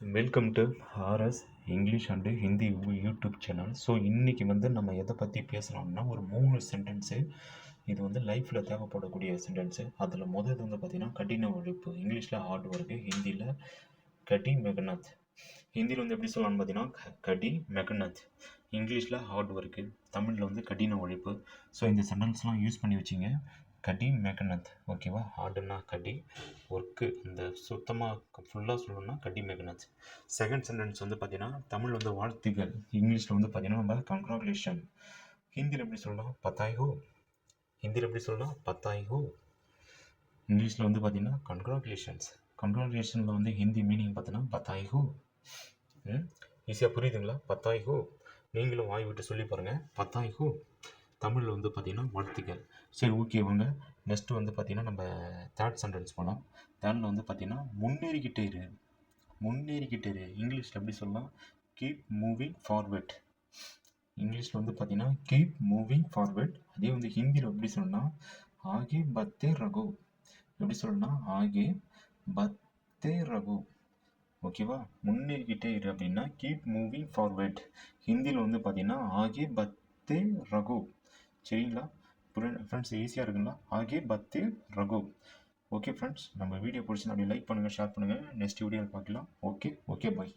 Welcome to RS English and Hindi YouTube channel. So இன்றைக்கி நம்ம எதை பற்றி பேசலாம்னா ஒரு 3 சென்டென்ஸு. இது லைஃப்பில் தேவைப்படக்கூடிய சென்டென்ஸு. அதில் முதல் பார்த்திங்கன்னா கடின உழைப்பு, இங்கிலீஷில் ஹார்ட் ஒர்க்கு, ஹிந்தியில் கடி மெகனத். ஹிந்தியில் எப்படி சொல்லலாம்னு பார்த்தீங்கன்னா கடி மெகனத், இங்கிலீஷில் ஹார்ட் ஒர்க்கு, தமிழில் கடின உழைப்பு. ஸோ இந்த சென்டென்ஸ்லாம் யூஸ் பண்ணி வச்சிங்க. கடி மெகனத், ஓகேவா? ஹார்டுனா கடி, ஒர்க்கு இந்த சுத்தமாக ஃபுல்லாக சொல்லணும்னா கடி மெகனத். செகண்ட் சென்டென்ஸ் பார்த்தீங்கன்னா தமிழ் வாழ்த்துக்கள், இங்கிலீஷில் பார்த்தீங்கன்னா நம்ம கங்க்ராச்சுலேஷன். ஹிந்தியில் எப்படி சொல்லலாம்? பத்தாய் ஹோ. ஹிந்தியில் எப்படி சொல்லலாம்? பத்தாய் ஹோ. இங்கிலீஷில் பார்த்தீங்கன்னா கங்க்ராச்சுலேஷன்ஸ். கங்க்ராச்சுலேஷனில் ஹிந்தி மீனிங் பார்த்தீங்கன்னா பத்தாய் ஹோ. ஈஸியாக புரியுதுங்களா? பத்தாய் ஹோ. நீங்களும் வாய் விட்டு சொல்லி பாருங்கள். பத்தாய் ஹோ. தமிழில் பார்த்தீங்கன்னா வாழ்த்துக்கள். சரி, ஓகே வாங்க. நெக்ஸ்ட்டு பார்த்தீங்கன்னா நம்ம தேர்ட் சென்டென்ஸ் போனோம். தேர்டில் பார்த்தீங்கன்னா முன்னேறிக்கிட்டே இரு. முன்னேறிக்கிட்டே இரு, இங்கிலீஷில் எப்படி சொல்லலாம்? Keep moving forward. இங்கிலீஷில் பார்த்தீங்கன்னா கீப் மூவிங் ஃபார்வர்ட். அதே ஹிந்தியில் எப்படி சொல்லணும்னா ஆகே பத்தே ரகோ. எப்படி சொல்லணும்னா ஆகே பத்தே ரகோ, ஓகேவா? முன்னேறிக்கிட்டே இரு அப்படின்னா கீப் மூவிங் ஃபார்வர்ட். ஹிந்தியில் பார்த்தீங்கன்னா ஆகே பத்தே ரகோ. சரிங்களா? ஃப்ரெண்ட்ஸ், ஈஸியாக இருக்குங்களா? ஆகே பத்தே ரகோ. ஓகே ஃப்ரெண்ட்ஸ், நம்ம வீடியோ பிடிச்சி அப்படியே லைக் பண்ணுங்கள், ஷேர் பண்ணுங்கள். நெக்ஸ்ட் வீடியோவில் பார்க்கலாம். ஓகே, பாய்.